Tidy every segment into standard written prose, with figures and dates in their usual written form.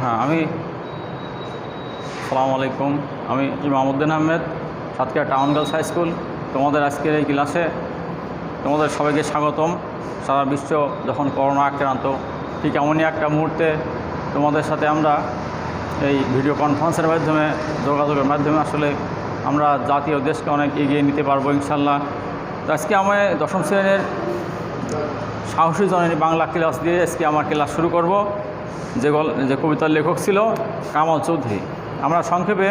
হ্যাঁ, আসসালামু আলাইকুম। আমি Imamuddin Ahmed, Satkhira town girls high school. তোমাদের আজকের এই ক্লাসে তোমাদের সবাইকে স্বাগতম। সারা বিশ্ব যখন করোনা আক্রান্ত, ঠিক এমনই একটা মুহূর্তে তোমাদের সাথে আমরা এই ভিডিও কনফারেন্সের মাধ্যমে, যোগাযোগের মাধ্যমে আসলে আমরা জাতীয় দেশকে অনেক এগিয়ে নিতে পারবো ইনশাল্লাহ। তো আজকে আমি দশম শ্রেণীর সাহসী জননী বাংলা ক্লাস দিয়ে আজকে আমার ক্লাস শুরু করব। যে কবিতার লেখক ছিল কামাল চৌধুরী। আমরা সংক্ষেপে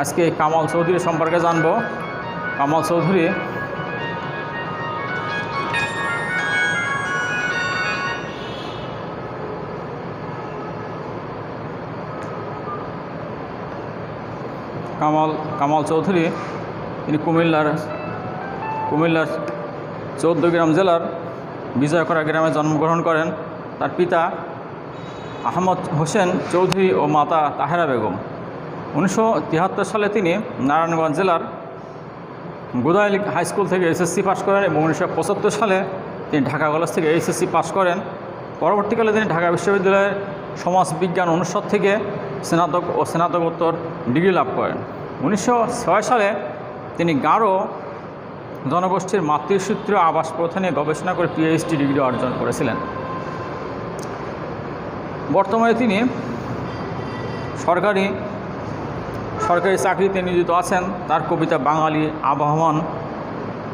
আজকে কামাল চৌধুরী সম্পর্কে জানব। কামাল চৌধুরী কামাল চৌধুরী তিনি কুমিল্লার 14 জেলার বিজয়কড়া গ্রামে জন্মগ্রহণ করেন। তার পিতা আহমদ হোসেন চৌধুরী ও মাতা তাহেরা বেগম। 1973 সালে তিনি নারায়ণগঞ্জ জেলার গোদাইল হাই স্কুল থেকে এসএসসি পাশ করেন এবং 1975 সালে তিনি ঢাকা কলেজ থেকে এইচএসসি পাশ করেন। পরবর্তীকালে তিনি ঢাকা বিশ্ববিদ্যালয়ের সমাজ বিজ্ঞান অনুষদ থেকে স্নাতক ও স্নাতকোত্তর ডিগ্রি লাভ করেন। 1906 সালে তিনি গারো জনগোষ্ঠীর মাতৃসূত্র আবাস প্রথা নিয়ে গবেষণা করে পিএইচডি ডিগ্রি অর্জন করেছিলেন। বর্তমানে তিনি সরকারি চাকরিতে নিয়োজিত আছেন। তার কবিতা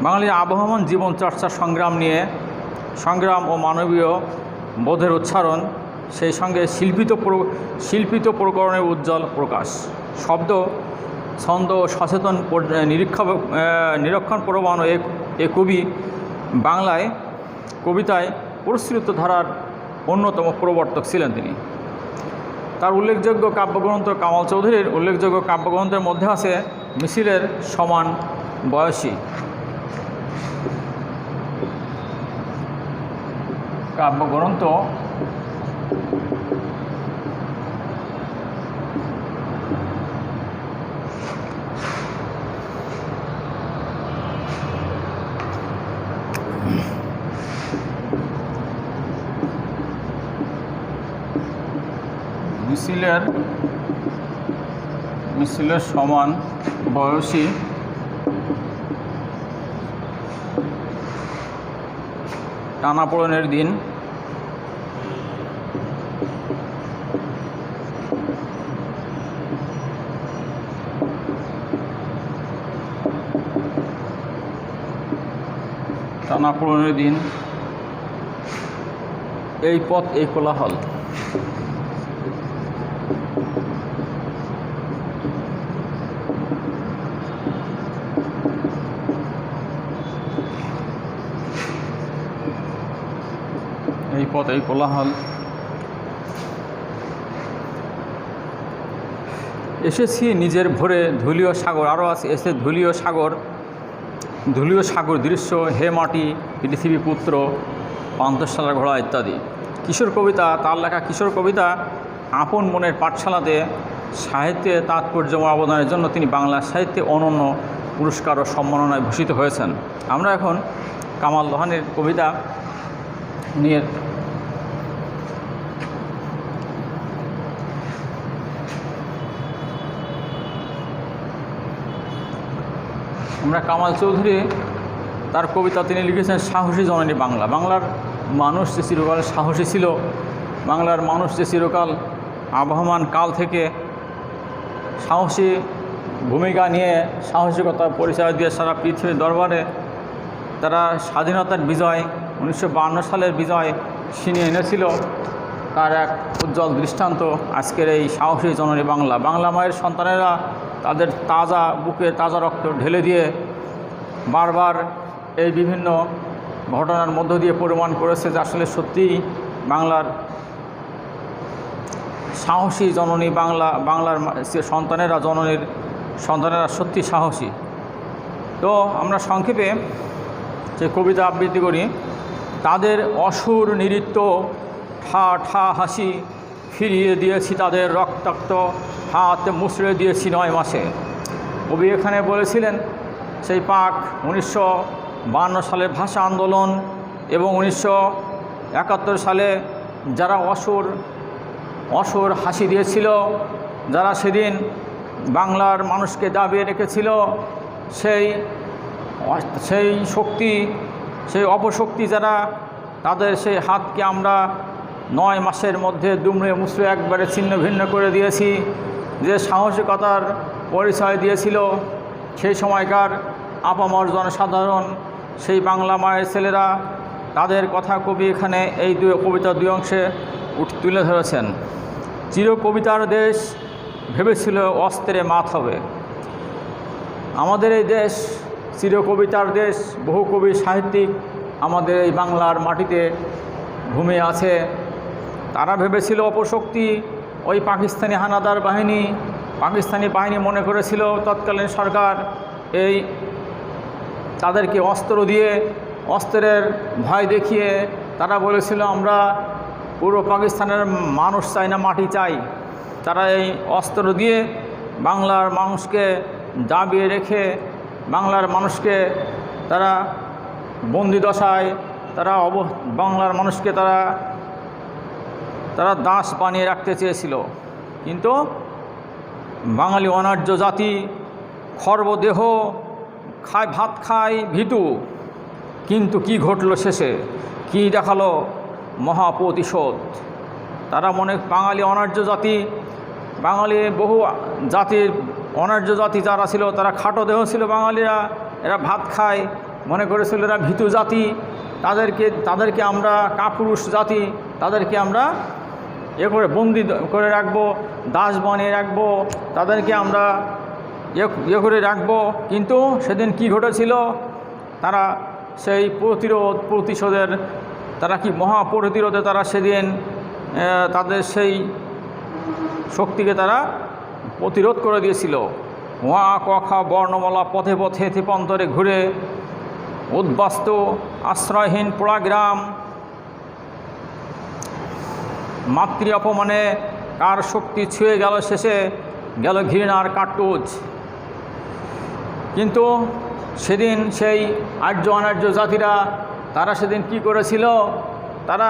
বাঙালির আবহমান জীবন চর্চা সংগ্রাম ও মানবীয় বোধের উচ্চারণ, সেই সঙ্গে শিল্পিত প্রকরণের উজ্জ্বল প্রকাশ, শব্দ ছন্দ ও সচেতন নিরীক্ষণ প্রবণ এ কবি বাংলায় কবিতায় পরিশ্রুত ধারার অন্যতম প্রবর্তক ছিলেন তিনি। তার উল্লেখযোগ্য কাব্যগ্রন্থ কামাল চৌধুরীর উল্লেখযোগ্য কাব্যগ্রন্থের মধ্যে আছে মিছিলের সমান বয়সী কাব্যগ্রন্থ, মিছিলের সমান বয়সী, টানাপোড়েনের দিন, এই পথ এই কোলাহল। এসেছি নিজের ভোরে ধুলিও সাগর, আরও আছে এসে ধুলিও সাগর দৃশ্য, হে মাটি পৃথিবী পুত্র, পান্থশালার ঘোড়া ইত্যাদি। কিশোর কবিতা, তার লেখা কিশোর কবিতা আপন মনের পাঠশালাতে সাহিত্যে তাৎপর্যময় অবদানের জন্য তিনি বাংলা সাহিত্যে অনন্য পুরস্কার ও সম্মাননায় ভূষিত হয়েছেন। আমরা এখন কামাল লোহানীর কবিতা নিয়ে কামাল চৌধুরী তার কবিতা তিনি লিখেছেন সাহসী জননী বাংলা। বাংলার মানুষ যে চিরকাল সাহসী ছিল, বাংলার মানুষ যে চিরকাল আবহমান কাল থেকে সাহসী ভূমিকা নিয়ে সাহসিকতার পরিচয় দিয়ে সারা পৃথিবীর দরবারে তারা স্বাধীনতার বিজয়, 1952 সালের বিজয় ছিনিয়ে এনেছিল, তার এক উজ্জ্বল দৃষ্টান্ত আজকের এই সাহসী জননী বাংলা। বাংলা মায়ের সন্তানেরা তাদের বুকের তাজা রক্ত ঢেলে দিয়ে বারবার এই বিভিন্ন ঘটনার মধ্য দিয়ে প্রমাণ করেছে যে আসলে সত্যিই বাংলার সাহসী জননী বাংলার সন্তানেরা সত্যি সাহসী। তো আমরা সংক্ষেপে যে কবিতা আবৃত্তি করি, তাদের অসুর নৃত্য ঠা ঠা হাসি, ফিরিয়ে দিয়েছি তাদের রক্তাক্ত হাত, মুচড়ে দিয়েছি 9 মাসে। কবি এখানে বলেছিলেন সেই পাক 1952 সালের ভাষা আন্দোলন এবং 1971 সালে যারা অসুর অসুর হাসি দিয়েছিল, যারা সেদিন বাংলার মানুষকে দাবিয়ে রেখেছিল, সেই সেই শক্তি, সেই অপশক্তি যারা, তাদের সেই হাতকে আমরা 9 মাসের মধ্যে দুমড়ে মুচড়ে একবারে ছিন্ন ভিন্ন করে দিয়েছি। যে সাহসিকতার পরিচয় দিয়েছিল সেই সময়কার আপামর জনসাধারণ, সেই বাংলা মায়ের ছেলেরা, তাদের কথা কবি এখানে এই কবিতার 2 অংশে তুলে ধরেছেন। চির কবিতার দেশ ভেবেছিল অস্ত্রে মাত হবে। আমাদের এই দেশ চির কবিতার দেশ, বহু কবি সাহিত্যিক আমাদের এই বাংলার মাটিতে ঘুমিয়ে আছে। তারা ভেবেছিল অপশক্তি, ওই পাকিস্তানি হানাদার বাহিনী, পাকিস্তানি বাহিনী মনে করেছিল তৎকালীন সরকার এই তাদেরকে অস্ত্র দিয়ে, অস্ত্রের ভয় দেখিয়ে তারা বলেছিল আমরা পুরো পাকিস্তানের মানুষ চাই না, মাটি চাই। তারা এই অস্ত্র দিয়ে বাংলার মানুষকে দাবিয়ে রেখে, বাংলার মানুষকে তারা বন্দি দশায়, তারা বাংলার মানুষকে তারা দাস বানিয়ে রাখতে চেয়েছিল। কিন্তু বাঙালি অনার্য জাতি, খর্বদেহ, ভাত খায় ভীতু। কিন্তু কি ঘটল শেষে, কি দেখালো? মহাপ্রতিশোধ। তারা বাঙালি অনার্য জাতি, বাঙালি বহু জাতির অনার্য জাতি যারা ছিল, তারা খাটো দেহ ছিল বাঙালিরা, এরা ভাত খায়, মনে করেছিল এরা ভীতু জাতি, তাদেরকে আমরা কাপুরুষ জাতি, তাদেরকে আমরা করে বন্দি করে রাখবো, দাস বানিয়ে রাখবো, তাদেরকে আমরা করে রাখবো। কিন্তু সেদিন কি ঘটেছিল? তারা সেই প্রতিশোধের তারা কি মহাপ্রতিরোধে তারা সেদিন তাদের সেই শক্তিকে তারা প্রতিরোধ করে দিয়েছিল। ওয়া কখা বর্ণমালা পথে পথে থিপন্তরে ঘুরে, উদ্বাস্ত আশ্রয়হীন পোড়া গ্রাম, মাতৃ অপমানে কার শক্তি ছুঁয়ে গেল, শেষে গেল ঘৃণার কাটুজ। কিন্তু সেদিন সেই আর্য অনার্য জাতিরা, তারা সেদিন কি করেছিল? তারা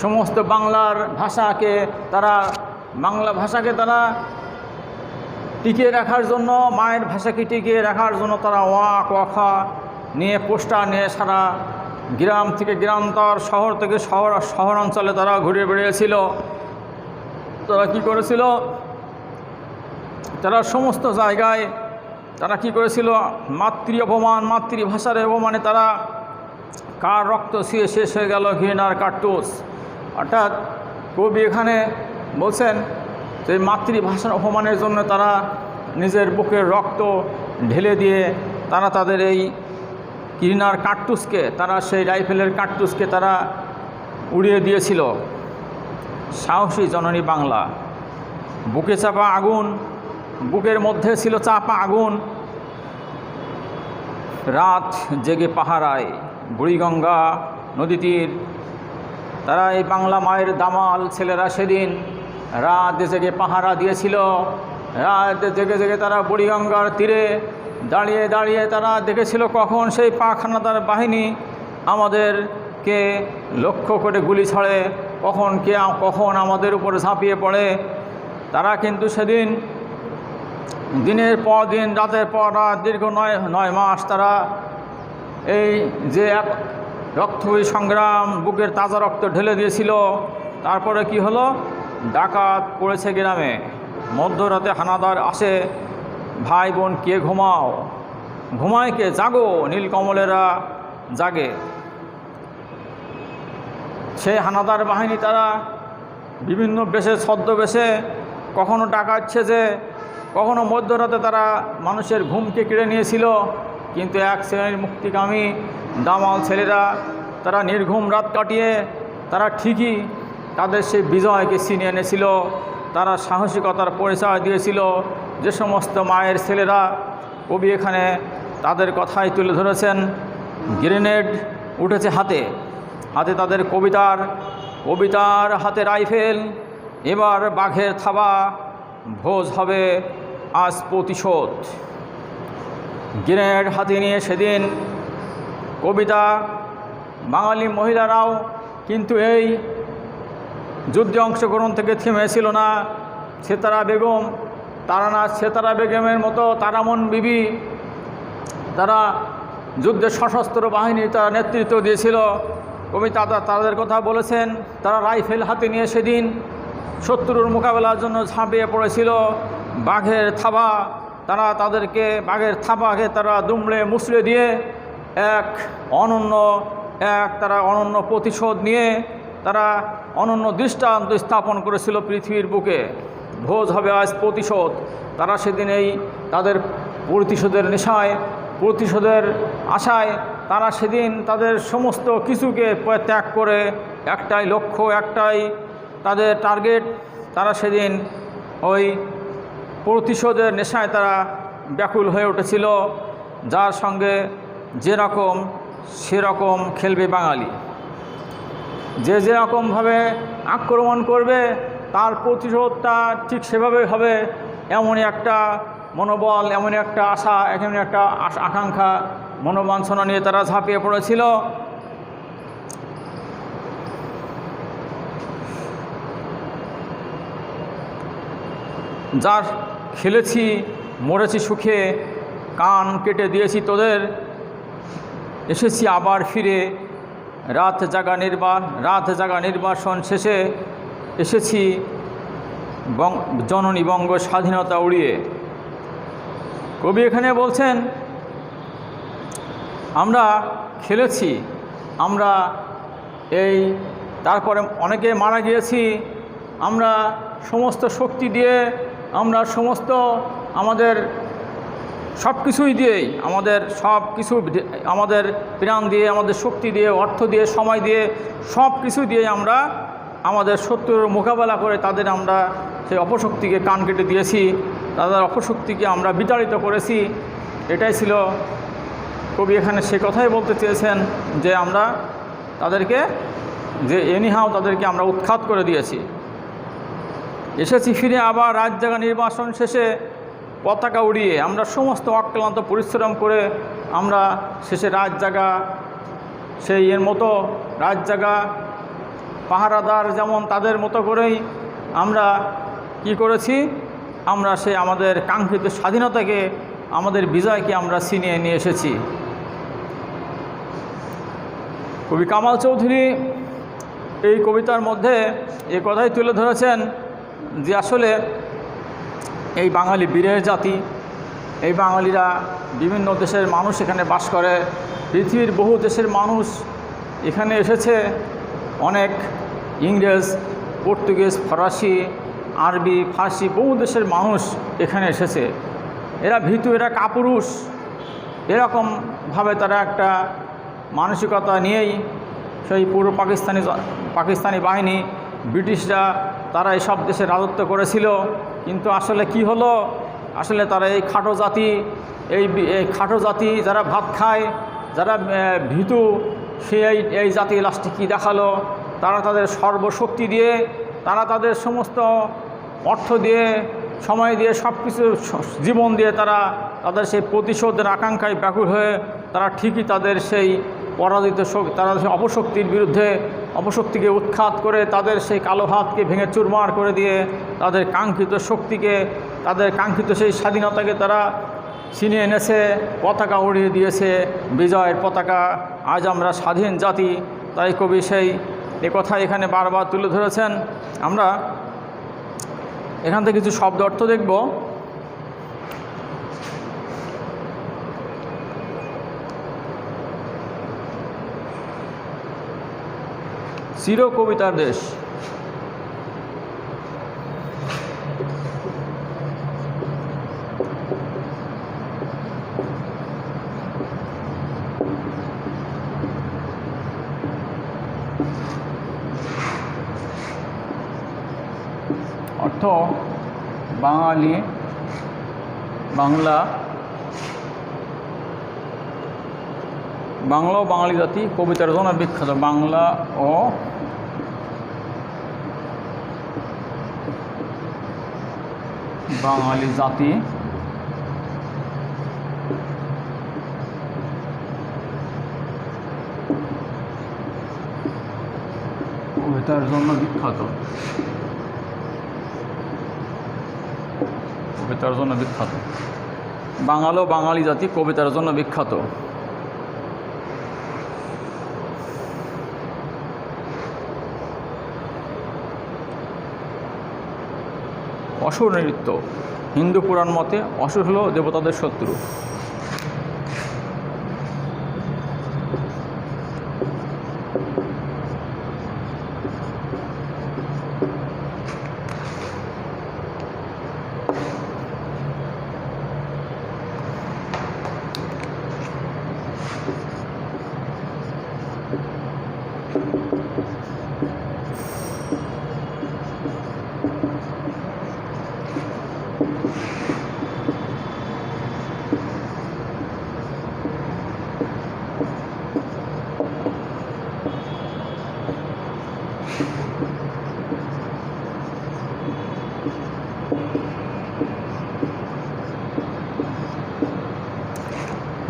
সমস্ত বাংলা ভাষাকে তারা টিকিয়ে রাখার জন্য, মায়ের ভাষাকে টিকিয়ে রাখার জন্য তারা ওয়া কখা নিয়ে, পোস্টার নিয়ে সারা গ্রাম থেকে গ্রামান্তর, শহর থেকে শহরাঞ্চলে তারা ঘুরে বেড়িয়েছিল। তারা কি করেছিল? তারা সমস্ত জায়গায় তারা কি করেছিল? মাতৃ অপমান, মাতৃভাষার অপমানে তারা কার রক্ত ছুঁয়ে শেষ হয়ে গেল ঘৃণার কাটুস। অর্থাৎ কবি এখানে বলছেন যে মাতৃভাষার অপমানের জন্য তারা নিজের বুকের রক্ত ঢেলে দিয়ে তারা তাদের এই ঘৃণার কাটুসকে, তারা সেই রাইফেলের কাটুসকে তারা উড়িয়ে দিয়েছিল। সাহসী জননী বাংলা, বুকে চাপা আগুন, বুকের মধ্যে ছিল চাপা আগুন, রাত জেগে পাহারায় বুড়িগঙ্গা নদী তীর। তারা এই বাংলা মায়ের দামাল ছেলেরা সেদিন রাত জেগে পাহারা দিয়েছিল। রাত জেগে জেগে তারা বুড়িগঙ্গার তীরে দাঁড়িয়ে দাঁড়িয়ে তারা দেখেছিল কখন সেই পাক হানাদার বাহিনী আমাদেরকে লক্ষ্য করে গুলি ছড়ে, কখন আমাদের উপরে ঝাঁপিয়ে পড়ে। তারা কিন্তু সেদিন দিনের পর দিন, রাতের পর রাত, দীর্ঘ 9 মাস তারা এই যে এক রক্তবী সংগ্রাম, বুকের তাজা রক্ত ঢেলে দিয়েছিল। তারপরে কি হলো? ডাকাত পড়েছে গ্রামে, মধ্যরাতে হানাদার আসে, ভাই বোন কে ঘুমাও, ঘুমায় কে, জাগো, নীলকমলেরা জাগে। সেই হানাদার বাহিনী তারা বিভিন্ন বেশে, ছদ্মবেশে, কখনো ডাকাচ্ছে যে, কখনো মধ্যরাতে তারা মানুষের ঘুমকে কেড়ে নিয়েছিল। কিন্তু এক শ্রেণীর মুক্তিকামী দামাল ছেলেরা তারা নির্ঘুম রাত কাটিয়ে তারা ঠিকই তাদের সেই বিজয়কে ছিনিয়ে এনেছিল। তারা সাহসিকতার পরিচয় দিয়েছিল। যে সমস্ত মায়ের ছেলেরা, কবি এখানে তাদের কথাই তুলে ধরেছেন। গ্রেনেড উঠেছে হাতে, হাতে তাদের কবিতার হাতে রাইফেল, এবার বাঘের থাবা, ভোজ হবে আজ প্রতিশোধ। গ্রেনেড হাতে নিয়ে সেদিন কবিতা, বাঙালি মহিলারাও কিন্তু এই যুদ্ধে অংশগ্রহণ থেকে থেমেছিল না। সেতারা বেগম, সেতারা বেগমের মতো তারামন বিবি, তারা যুদ্ধে সশস্ত্র বাহিনী তারা নেতৃত্ব দিয়েছিল। কবি তাদের কথা বলেছেন, তারা রাইফেল হাতে নিয়ে সেদিন শত্রুর মোকাবেলার জন্য ঝাঁপিয়ে পড়েছিল। বাঘের থাবাকে তারা দুমড়ে মুচড়ে দিয়ে তারা অনন্য প্রতিশোধ নিয়ে তারা অনন্য দৃষ্টান্ত স্থাপন করেছিল পৃথিবীর বুকে। ভোজ হবে আজ প্রতিশোধ। তারা সেদিন তাদের প্রতিশোধের আশায় তারা সেদিন তাদের সমস্ত কিছুকে ত্যাগ করে একটাই লক্ষ্য, একটাই তাদের টার্গেট, তারা সেদিন ওই প্রতিশোধের নেশায় তারা ব্যাকুল হয়ে উঠেছিল। যার সঙ্গে যেরকম সেরকম খেলবে বাঙালি, যেরকমভাবে আক্রমণ করবে তার প্রতিশোধটা ঠিক সেভাবেই হবে, এমনই একটা মনোবল, এমনই একটা আশা, এমনই একটা আকাঙ্ক্ষা, মনোবাঞ্ছনা নিয়ে তারা ঝাঁপিয়ে পড়েছিল। যার খেলেছি মরেছি সুখে, কান কেটে দিয়েছি তোদের, এসেছি আবার ফিরে, রাত জাগা নির্বাসন শেষে এসেছি জননী বঙ্গ স্বাধীনতা উড়িয়ে। কবি এখানে বলছেন, আমরা খেলেছি, আমরা তারপরে অনেকে মারা গিয়েছি, আমরা সমস্ত শক্তি দিয়ে, আমরা সমস্ত আমাদের সব কিছুই দিয়েই, আমাদের প্রাণ দিয়ে, আমাদের শক্তি দিয়ে, অর্থ দিয়ে, সময় দিয়ে, সব কিছু দিয়ে আমরা আমাদের শত্রুর মোকাবেলা করে আমরা সেই অপশক্তিকে কান কেটে দিয়েছি, তাদের অপশক্তিকে আমরা বিতাড়িত করেছি। এটাই ছিল কবি এখানে সে কথাই বলতে চেয়েছেন যে আমরা তাদেরকে তাদেরকে আমরা উৎখাত করে দিয়েছি। এসেছি ফিরে আবার রাত জাগা নির্বাসন শেষে পতাকা উড়িয়ে, আমরা সমস্ত অক্লান্ত পরিশ্রম করে আমরা শেষে রাত জাগা পাহারাদার যেমন তাদের মতো করেই আমরা কি করেছি, আমরা আমাদের কাঙ্ক্ষিত স্বাধীনতাকে, আমাদের বিজয়কে আমরা ছিনিয়ে নিয়ে এসেছি। কবি কামাল চৌধুরী এই কবিতার মধ্যে এই কথাই তুলে ধরেছেন যে আসলে এই বাঙালি বীরের জাতি, এই বাঙালিরা বিভিন্ন দেশের মানুষ এখানে বাস করে, পৃথিবীর বহু দেশের মানুষ এখানে এসেছে, অনেক ইংরেজ, পর্তুগিজ, ফরাসি, আরবি, ফার্সি বহু দেশের মানুষ এখানে এসেছে। এরা ভীতু, এরা কাপুরুষ, এরকমভাবে তারা একটা মানসিকতা নিয়েই সেই পূর্ব পাকিস্তানি বাহিনী, ব্রিটিশরা তারা এইসব দেশে রাজত্ব করেছিল। কিন্তু আসলে কি হলো, আসলে তারা এই খাটো জাতি যারা ভাত খায়, যারা ভীতু, এই জাতি লাস্টে কী দেখালো, তারা তাদের সর্বশক্তি দিয়ে, তারা তাদের সমস্ত অর্থ দিয়ে, সময় দিয়ে, সব কিছু জীবন দিয়ে তারা তাদের সেই প্রতিশোধের আকাঙ্ক্ষায় ব্যাকুল হয়ে তারা ঠিকই তাদের সেই তারা সেই অপশক্তির বিরুদ্ধে অপশক্তিকে উৎখাত করে তাদের সেই কালো হাতকে ভেঙে চুরমার করে দিয়ে তাদের কাঙ্ক্ষিত শক্তিকে, তাদের কাঙ্ক্ষিত সেই স্বাধীনতাকে তারা ছিনিয়ে এনেছে, পতাকা উড়িয়ে দিয়েছে, বিজয়ের পতাকা। আজ আমরা স্বাধীন জাতি। তাই কবি এ কথা এখানে বারবার তুলে ধরেছেন। আমরা এখান থেকে কিছু শব্দ অর্থ দেখব। চির কবিতার দেশ, অর্থ বাংলা ও বাঙালি জাতি কবিতার জন্য বিখ্যাত। বাংলা ও বাঙালি জাতি কবিতার কবিতার জন্য বিখ্যাত। কবিতার জন্য বিখ্যাত। বাঙাল ও বাঙালি জাতি কবিতার জন্য বিখ্যাত। অসুর নৃত্য। হিন্দু পুরাণ মতে অসুর হল দেবতাদের শত্রু।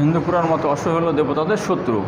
হিন্দু পুরাণ মতে অসুর হল দেবতাদের শত্রু।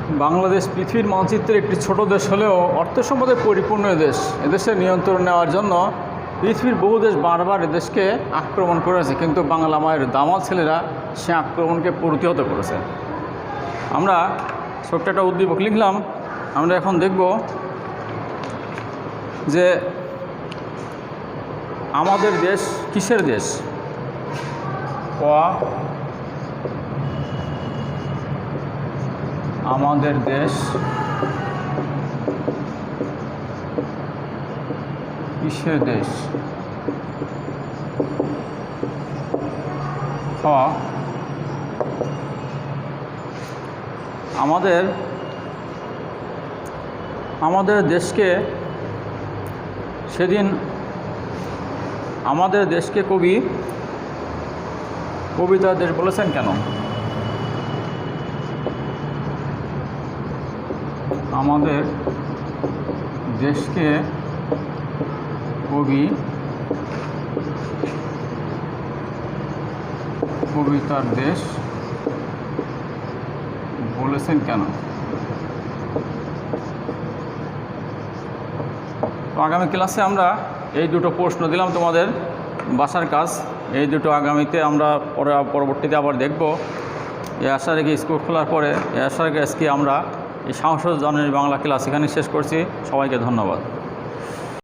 বাংলাদেশ পৃথিবীর মানচিত্রের একটি ছোট দেশ হলেও অর্থ সম্পদে পরিপূর্ণ দেশ। এদেশের নিয়ন্ত্রণ নেওয়ার জন্য পৃথিবীর বহু দেশ বারবার এদেশকে আক্রমণ করেছে, কিন্তু বাংলা মায়ের দামাল ছেলেরা সে আক্রমণকে প্রতিহত করেছে। আমরা ছোট্ট একটা উদ্দীপক লিখলাম। আমরা এখন দেখব যে আমাদের দেশ কিসের দেশ। আমাদের দেশ কিসের দেশ। আমাদের দেশকে সেদিন আমাদের দেশকে কবিতার দেশ বলেছেন কেন? আমাদের দেশকে কবি কবিতার দেশ বলেছেন কেন? তো আগামী ক্লাসে আমরা এই দুটো প্রশ্ন দিলাম তোমাদের বাসার কাজ। এই দুটো আগামীতে আমরা পরবর্তীতে আবার দেখব। এই আশা রেখে স্কুল খোলার পরে এই আশা রেখে আজকে আমরা এই সাহস জননী বাংলা ক্লাস এখানে শেষ করছি। সবাইকে ধন্যবাদ।